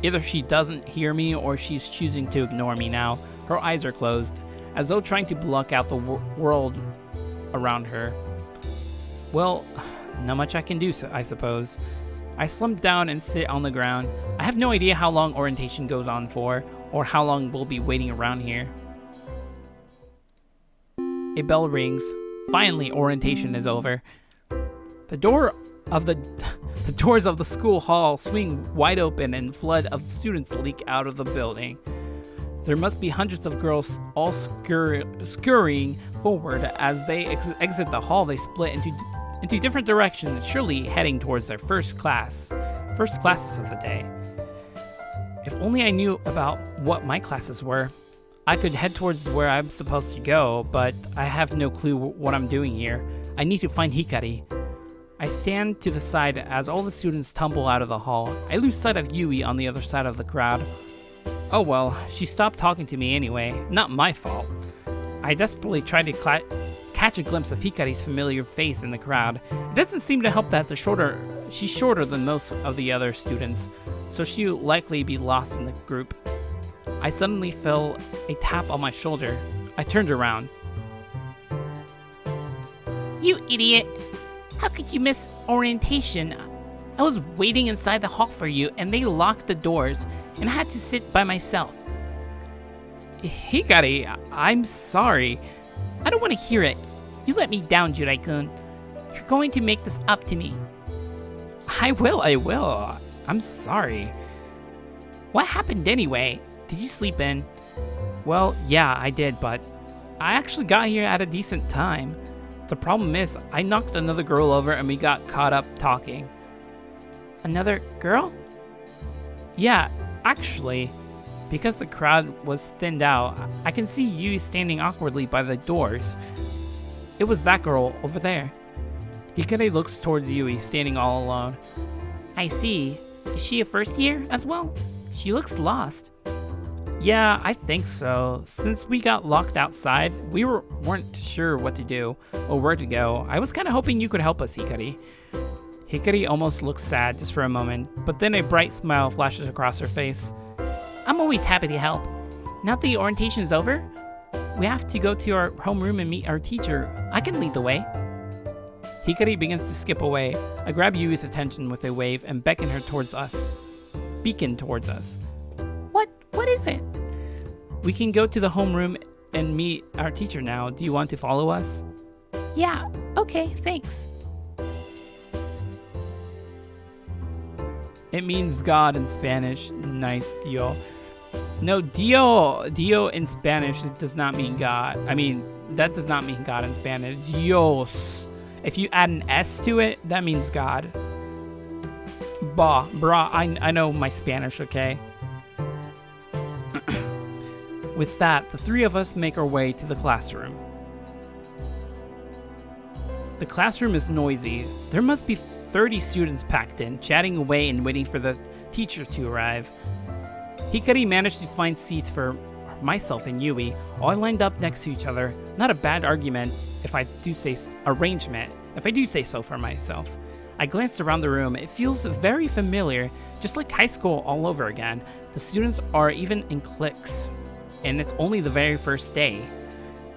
Either she doesn't hear me or she's choosing to ignore me now. Her eyes are closed, as though trying to block out the world around her. Well, not much I can do, I suppose. I slump down and sit on the ground. I have no idea how long orientation goes on for, or how long we'll be waiting around here. A bell rings. Finally, orientation is over. The doors of the school hall swing wide open and a flood of students leak out of the building. There must be hundreds of girls all scurrying forward. As they exit the hall, they split into different directions, surely heading towards their first classes of the day. If only I knew about what my classes were. I could head towards where I'm supposed to go, but I have no clue what I'm doing here. I need to find Hikari. I stand to the side as all the students tumble out of the hall. I lose sight of Yui on the other side of the crowd. Oh well, she stopped talking to me anyway. Not my fault. I desperately try to catch a glimpse of Hikari's familiar face in the crowd. It doesn't seem to help that she's shorter than most of the other students, so she'll likely be lost in the group. I suddenly feel a tap on my shoulder. I turned around. You idiot! How could you miss orientation? I was waiting inside the hall for you, and they locked the doors, and I had to sit by myself. Hikari, I'm sorry. I don't want to hear it. You let me down, Jirai-kun. You're going to make this up to me. I will. I'm sorry. What happened anyway? Did you sleep in? Well, yeah, I did, but I actually got here at a decent time. The problem is, I knocked another girl over and we got caught up talking. Another girl? Yeah, actually, because the crowd was thinned out, I can see you standing awkwardly by the doors. It was that girl over there. Hikari looks towards Yui, standing all alone. I see. Is she a first year as well? She looks lost. Yeah, I think so. Since we got locked outside, we weren't sure what to do or where to go. I was kind of hoping you could help us, Hikari. Hikari almost looks sad just for a moment, but then a bright smile flashes across her face. I'm always happy to help. Now that the orientation's over, we have to go to our homeroom and meet our teacher. I can lead the way. Hikari begins to skip away. I grab Yui's attention with a wave and beckon towards us. What is it? We can go to the homeroom and meet our teacher now. Do you want to follow us? Yeah, okay, thanks. It means God in Spanish. Nice, Dio. No, Dio in Spanish does not mean God. I mean, that does not mean God in Spanish. Dios. If you add an S to it, that means God. Brah, I know my Spanish, okay? With that, the three of us make our way to the classroom. The classroom is noisy. There must be 30 students packed in, chatting away and waiting for the teacher to arrive. Hikari managed to find seats for myself and Yui, all lined up next to each other. Not a bad arrangement, if I do say so for myself. I glanced around the room. It feels very familiar, just like high school all over again. The students are even in cliques, and it's only the very first day.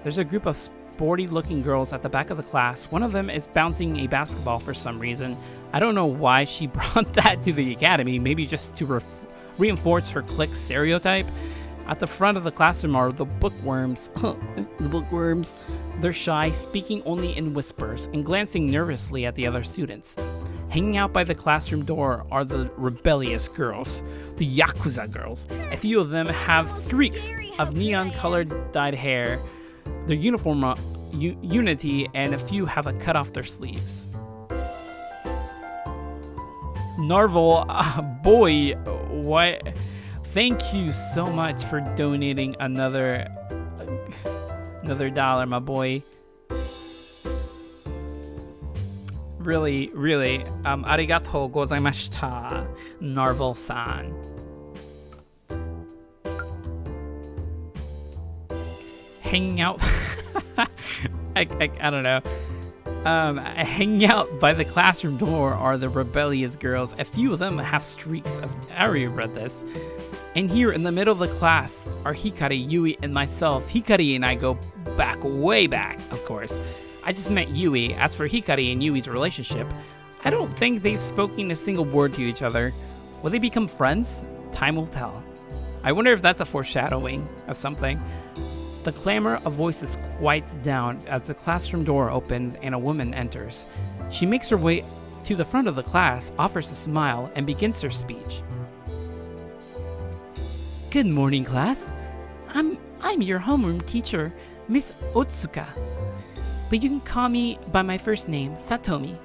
There's a group of sporty-looking girls at the back of the class. One of them is bouncing a basketball for some reason. I don't know why she brought that to the academy, maybe just to reinforce her clique stereotype. At the front of the classroom are the bookworms. The bookworms. They're shy, speaking only in whispers, and glancing nervously at the other students. Hanging out by the classroom door are the rebellious girls, the Yakuza girls. A few of them have streaks of neon-colored dyed hair. their uniform unity, and a few have a cut off their sleeves. Narvel, boy, what? Thank you so much for donating another $1, my boy. Really, arigatou gozaimashita, Narvel-san. Hanging out, I don't know. Hanging out by the classroom door are the rebellious girls. A few of them have streaks of. I already read this. And here in the middle of the class are Hikari, Yui, and myself. Hikari and I go back, way back, of course. I just met Yui. As for Hikari and Yui's relationship, I don't think they've spoken a single word to each other. Will they become friends? Time will tell. I wonder if that's a foreshadowing of something. The clamor of voices quiets down as the classroom door opens and a woman enters. She makes her way to the front of the class, offers a smile, and begins her speech. Good morning, class. I'm your homeroom teacher, Miss Otsuka. But you can call me by my first name, Satomi.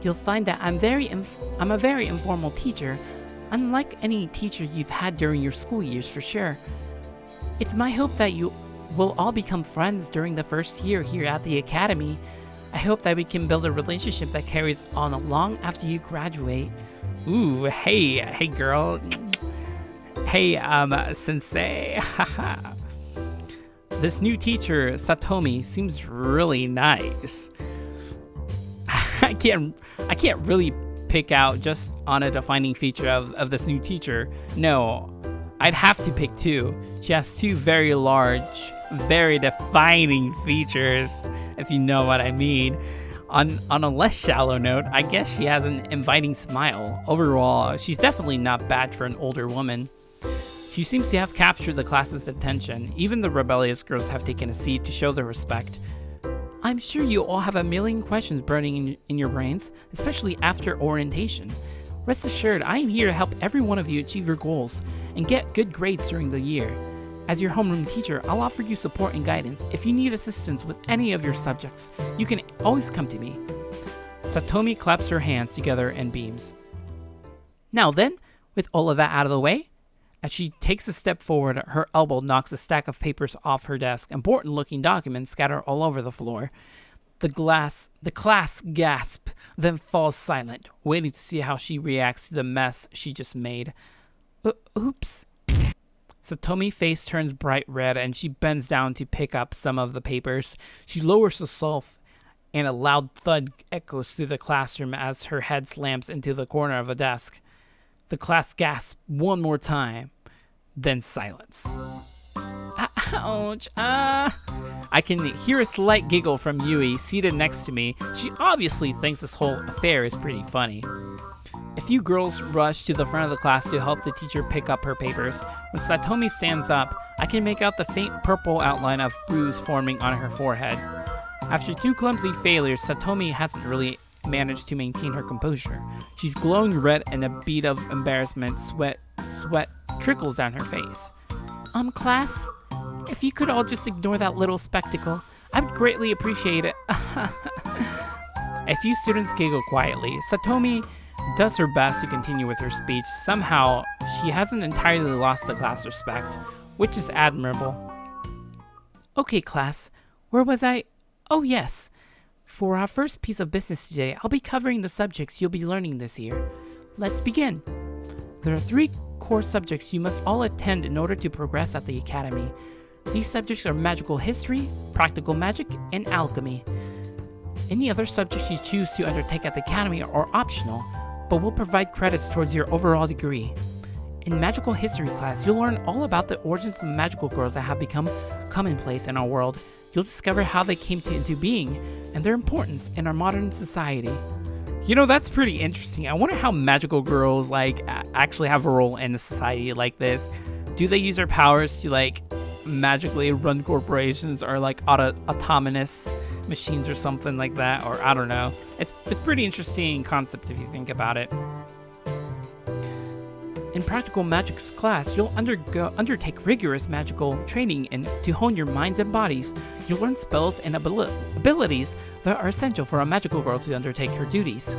You'll find that I'm a very informal teacher, unlike any teacher you've had during your school years for sure. It's my hope that you will all become friends during the first year here at the academy. I hope that we can build a relationship that carries on long after you graduate. Ooh, hey girl. Hey, sensei. This new teacher, Satomi, seems really nice. I can't really pick out just on a defining feature of this new teacher. No, I'd have to pick two. She has two very large, very defining features, if you know what I mean. On a less shallow note, I guess she has an inviting smile. Overall, she's definitely not bad for an older woman. She seems to have captured the class's attention. Even the rebellious girls have taken a seat to show their respect. I'm sure you all have a million questions burning in your brains, especially after orientation. Rest assured, I am here to help every one of you achieve your goals and get good grades during the year. As your homeroom teacher, I'll offer you support and guidance. If you need assistance with any of your subjects, you can always come to me. Satomi claps her hands together and beams. Now then, with all of that out of the way, as she takes a step forward, her elbow knocks a stack of papers off her desk. Important-looking documents scatter all over the floor. The class gasps, then falls silent, waiting to see how she reacts to the mess she just made. Oops. Satomi's face turns bright red, and she bends down to pick up some of the papers. She lowers herself, and a loud thud echoes through the classroom as her head slams into the corner of a desk. The class gasps one more time, then silence. Ouch. I can hear a slight giggle from Yui, seated next to me. She obviously thinks this whole affair is pretty funny. A few girls rush to the front of the class to help the teacher pick up her papers. When Satomi stands up, I can make out the faint purple outline of bruise forming on her forehead. After two clumsy failures, Satomi hasn't really managed to maintain her composure. She's glowing red, and a bead of embarrassment sweat trickles down her face. Class, if you could all just ignore that little spectacle, I would greatly appreciate it. A few students giggle quietly. Satomi does her best to continue with her speech. Somehow, she hasn't entirely lost the class respect, which is admirable. Okay, class, where was I? Oh, yes. For our first piece of business today, I'll be covering the subjects you'll be learning this year. Let's begin. There are 3 core subjects you must all attend in order to progress at the Academy. These subjects are magical history, practical magic, and alchemy. Any other subjects you choose to undertake at the Academy are optional, but will provide credits towards your overall degree. In magical history class, you'll learn all about the origins of the magical girls that have become commonplace in our world. You'll discover how they came into being and their importance in our modern society. You know, that's pretty interesting. I wonder how magical girls actually have a role in a society like this. Do they use their powers to magically run corporations or autonomous machines or something like that? Or I don't know. It's pretty interesting concept if you think about it. In Practical Magic's class, you'll undertake rigorous magical training to hone your minds and bodies. You'll learn spells and abilities that are essential for a magical girl to undertake her duties.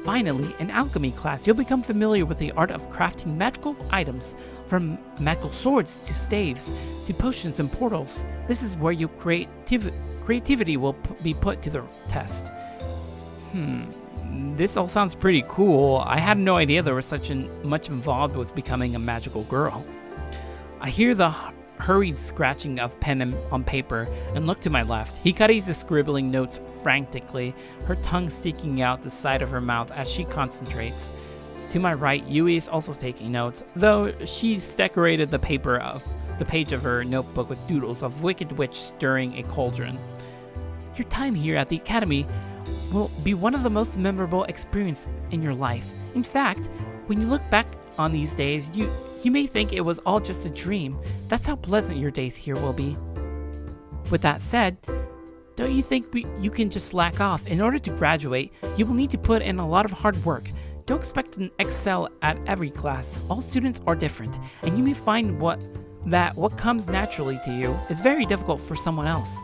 Finally, in Alchemy class, you'll become familiar with the art of crafting magical items, from magical swords to staves to potions and portals. This is where your creativity will be put to the test. This all sounds pretty cool. I had no idea there was much involved with becoming a magical girl. I hear the hurried scratching of pen on paper and look to my left. Hikari is scribbling notes frantically, her tongue sticking out the side of her mouth as she concentrates. To my right, Yui is also taking notes, though she's decorated the page of her notebook with doodles of Wicked Witch stirring a cauldron. Your time here at the Academy will be one of the most memorable experiences in your life. In fact, when you look back on these days, you may think it was all just a dream. That's how pleasant your days here will be. With that said, don't you think you can just slack off? In order to graduate, you will need to put in a lot of hard work. Don't expect to excel at every class. All students are different, and you may find what comes naturally to you is very difficult for someone else.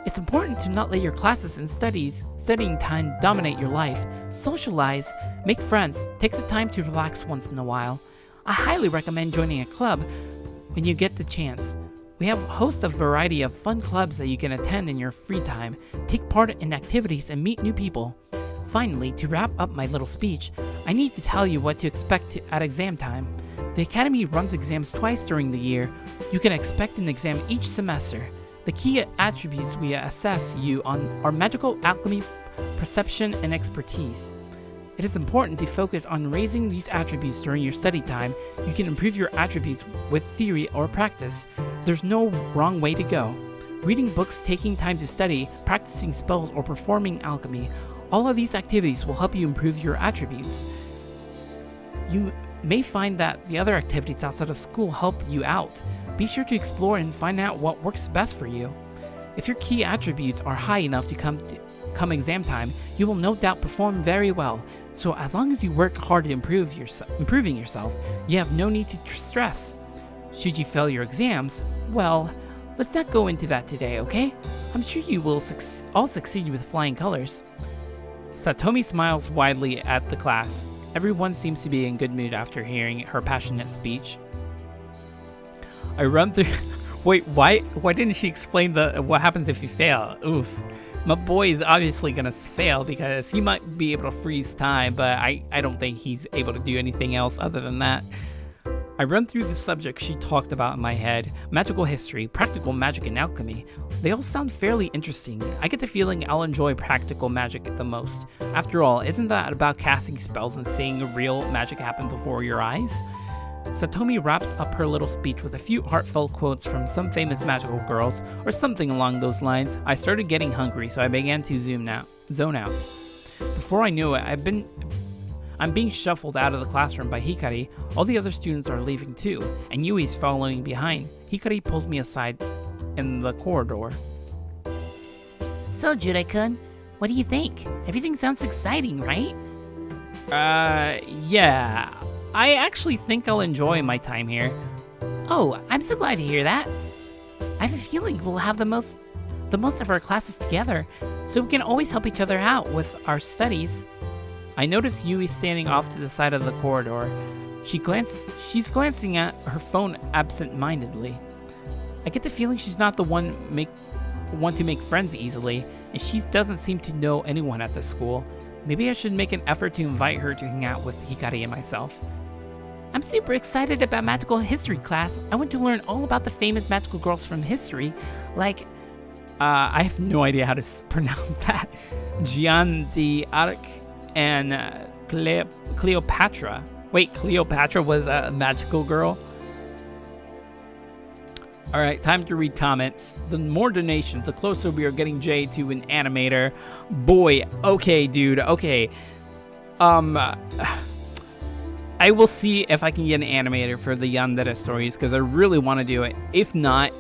It's important to not let your classes and studying time dominate your life. Socialize, make friends, take the time to relax once in a while. I highly recommend joining a club when you get the chance. We have host a variety of fun clubs that you can attend in your free time, take part in activities, and meet new people. Finally, to wrap up my little speech, I need to tell you what to expect at exam time. The Academy runs exams twice during the year. You can expect an exam each semester. The key attributes we assess you on are magical alchemy, perception, and expertise. It is important to focus on raising these attributes during your study time. You can improve your attributes with theory or practice. There's no wrong way to go. Reading books, taking time to study, practicing spells, or performing alchemy, all of these activities will help you improve your attributes. You may find that the other activities outside of school help you out. Be sure to explore and find out what works best for you. If your key attributes are high enough to come exam time, you will no doubt perform very well. So as long as you work hard to improving yourself, you have no need to stress. Should you fail your exams, well, let's not go into that today, okay? I'm sure you will all succeed with flying colors. Satomi smiles widely at the class. Everyone seems to be in good mood after hearing her passionate speech. I run through... Wait, why didn't she explain what happens if you fail? Oof. My boy is obviously gonna fail because he might be able to freeze time, but I don't think he's able to do anything else other than that. I run through the subjects she talked about in my head: magical history, practical magic, and alchemy. They all sound fairly interesting. I get the feeling I'll enjoy practical magic the most. After all, isn't that about casting spells and seeing real magic happen before your eyes? Satomi wraps up her little speech with a few heartfelt quotes from some famous magical girls, or something along those lines. I started getting hungry, so I began to zone out. Before I knew it, I'm being shuffled out of the classroom by Hikari. All the other students are leaving too, and Yui's following behind. Hikari pulls me aside in the corridor. So, Judai-kun, what do you think? Everything sounds exciting, right? Yeah. I actually think I'll enjoy my time here. Oh, I'm so glad to hear that. I have a feeling we'll have the most of our classes together, so we can always help each other out with our studies. I notice Yui standing off to the side of the corridor. She's glancing at her phone absent-mindedly. I get the feeling she's not the one to make friends easily, and she doesn't seem to know anyone at the school. Maybe I should make an effort to invite her to hang out with Hikari and myself. I'm super excited about magical history class. I want to learn all about the famous magical girls from history, like... I have no idea how to pronounce that. Jeanne d'Arc and Cleopatra. Wait, Cleopatra was a magical girl? Alright, time to read comments. The more donations, the closer we are getting Jay to an animator. Boy, okay, dude, okay. I will see if I can get an animator for the Yandere stories, because I really want to do it. If not,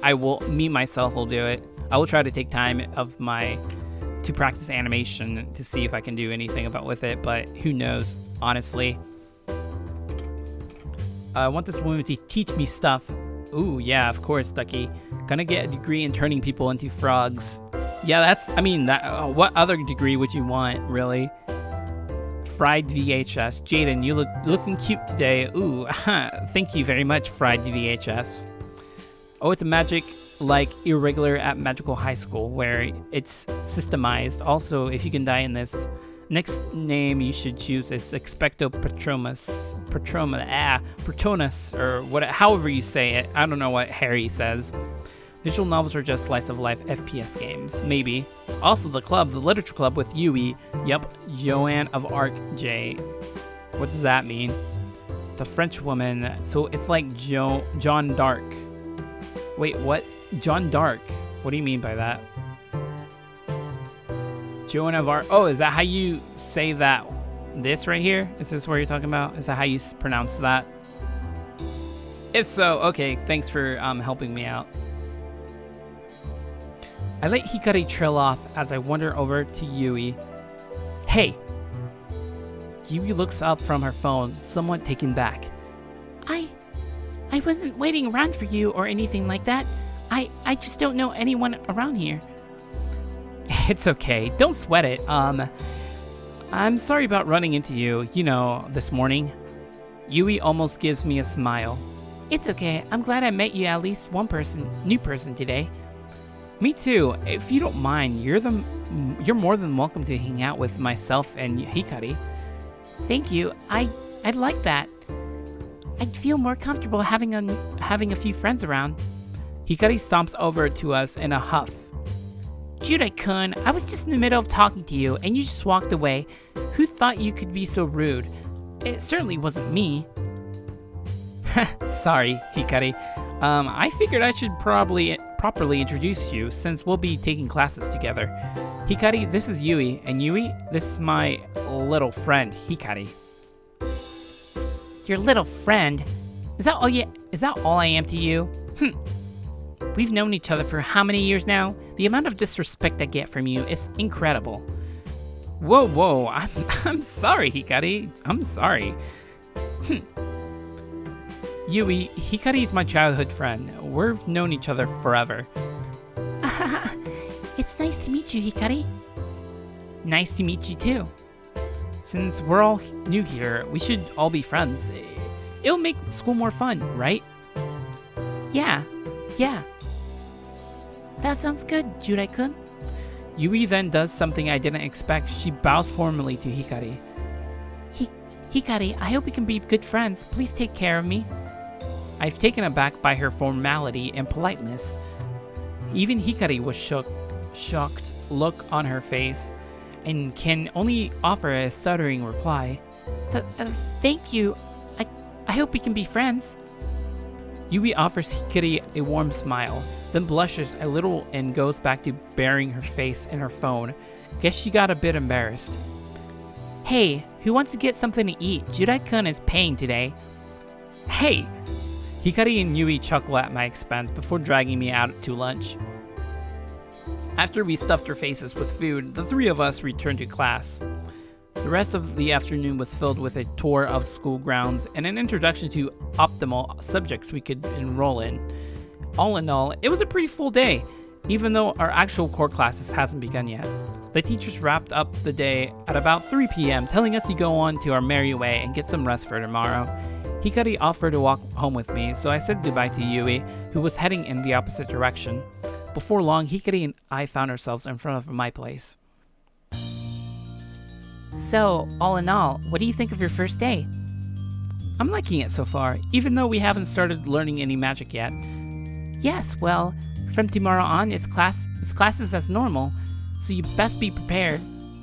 me myself will do it. I will try to take time to practice animation to see if I can do anything with it, but who knows, honestly. I want this woman to teach me stuff. Ooh, yeah, of course, Ducky. Gonna get a degree in turning people into frogs. Yeah, that's, I mean, that. What other degree would you want, really? Fried VHS. Jaden, you looking cute today. Ooh, thank you very much, Fried VHS. Oh, it's a magic, like, irregular at Magical High School, where it's systemized. Also, if you can die in this, next name you should choose is Expecto Patronus, or what, however you say it. I don't know what Harry says. Visual novels are just slice of life FPS games, maybe. Also, the literature club with Yui. Yep, Joanne of Arc J. What does that mean? The French woman. So it's like John Dark. Wait, what? John Dark. What do you mean by that? Joanne of Arc. Oh, is that how you say that? This right here? Is this what you're talking about? Is that how you pronounce that? If so, okay. Thanks for helping me out. I let Hikari trail off as I wander over to Yui. Hey! Yui looks up from her phone, somewhat taken back. I wasn't waiting around for you or anything like that. I just don't know anyone around here. It's okay. Don't sweat it. I'm sorry about running into you, this morning. Yui almost gives me a smile. It's okay. I'm glad I met you at least one new person today. Me too. If you don't mind, you're more than welcome to hang out with myself and Hikari. Thank you. I'd like that. I'd feel more comfortable having a few friends around. Hikari stomps over to us in a huff. Judai-kun, I was just in the middle of talking to you, and you just walked away. Who thought you could be so rude? It certainly wasn't me. Sorry, Hikari. I figured I should probably properly introduce you, since we'll be taking classes together. Hikari, this is Yui, and Yui, this is my little friend, Hikari. Your little friend? Is that all I am to you? We've known each other for how many years now? The amount of disrespect I get from you is incredible. Whoa, I'm sorry, Hikari. I'm sorry. Yui, Hikari's my childhood friend. We've known each other forever. It's nice to meet you, Hikari. Nice to meet you too. Since we're all new here, we should all be friends. It'll make school more fun, right? Yeah. That sounds good, Judai-kun. Yui then does something I didn't expect. She bows formally to Hikari. Hikari, I hope we can be good friends. Please take care of me. I've taken aback by her formality and politeness. Even Hikari was shocked look on her face, and can only offer a stuttering reply. Thank you. I hope we can be friends. Yui offers Hikari a warm smile, then blushes a little and goes back to burying her face in her phone. Guess she got a bit embarrassed. Hey, who wants to get something to eat? Judai-kun is paying today. Hey! Hikari and Yui chuckle at my expense before dragging me out to lunch. After we stuffed our faces with food, the three of us returned to class. The rest of the afternoon was filled with a tour of school grounds and an introduction to optimal subjects we could enroll in. All in all, it was a pretty full day, even though our actual core classes hasn't begun yet. The teachers wrapped up the day at about 3 p.m., telling us to go on to our merry way and get some rest for tomorrow. Hikari offered to walk home with me, so I said goodbye to Yui, who was heading in the opposite direction. Before long, Hikari and I found ourselves in front of my place. So, all in all, what do you think of your first day? I'm liking it so far, even though we haven't started learning any magic yet. Yes, well, from tomorrow on, it's classes as normal, so you best be prepared.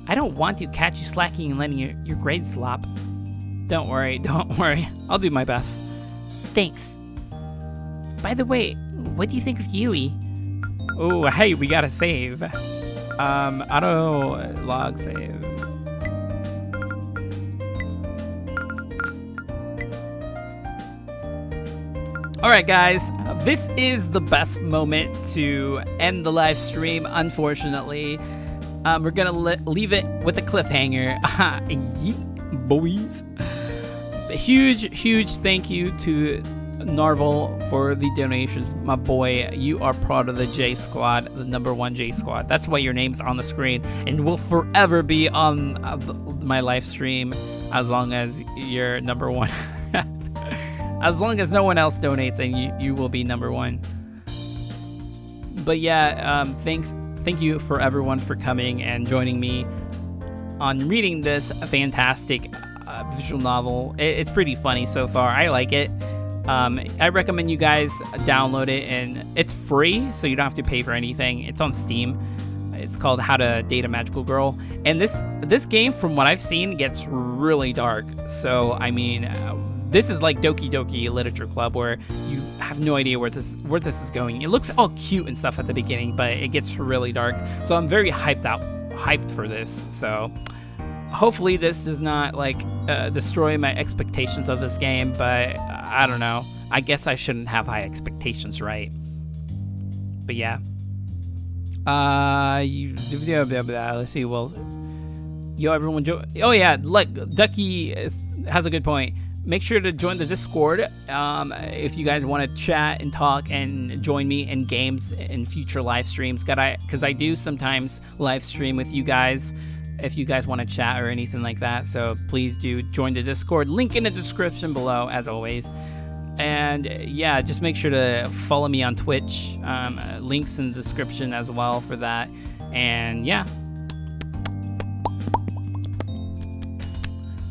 I don't want to catch you slacking and letting your grades slop. Don't worry, I'll do my best. Thanks. By the way, what do you think of Yui? Oh, hey, we gotta save. Auto log save. Alright guys, this is the best moment to end the live stream, unfortunately. We're gonna leave it with a cliffhanger. Yeet, boys. huge thank you to Narvel for the donations. My boy, you are part of the J Squad, the #1 J Squad. That's why your name's on the screen and will forever be on my live stream as long as you're #1. As long as no one else donates, then you will be #1. But yeah, thank you for everyone for coming and joining me on reading this fantastic visual novel. It's pretty funny so far. I like it. I recommend you guys download it, and it's free, so you don't have to pay for anything. It's on Steam. It's called How to Date a Magical Girl, and this game, from what I've seen, gets really dark. So I mean, this is like Doki Doki Literature Club, where you have no idea where this is going. It looks all cute and stuff at the beginning, but it gets really dark. So I'm very hyped for this. So hopefully this does not like destroy my expectations of this game, but I don't know. I guess I shouldn't have high expectations, right? But yeah. Let's see. Well, yo, everyone. Oh yeah, like Ducky has a good point. Make sure to join the Discord if you guys want to chat and talk and join me in games in future live streams. Because I do sometimes live stream with you guys if you guys want to chat or anything like that. So please do join the Discord. Link in the description below, as always. And yeah, just make sure to follow me on Twitch. Links in the description as well for that. And yeah.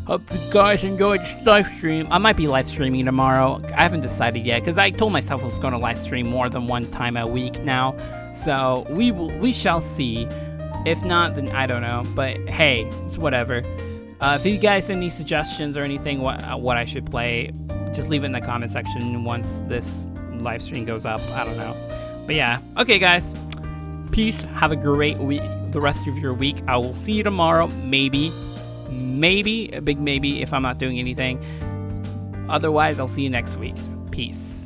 Hope you guys enjoyed this live stream. I might be live streaming tomorrow. I haven't decided yet, because I told myself I was going to live stream more than one time a week now. So we shall see. If not, then I don't know. But hey, it's whatever. If you guys have any suggestions or anything what I should play, just leave it in the comment section once this live stream goes up. I don't know. But yeah. Okay, guys. Peace. Have a great week. The rest of your week. I will see you tomorrow. Maybe a big maybe if I'm not doing anything. Otherwise, I'll see you next week. Peace.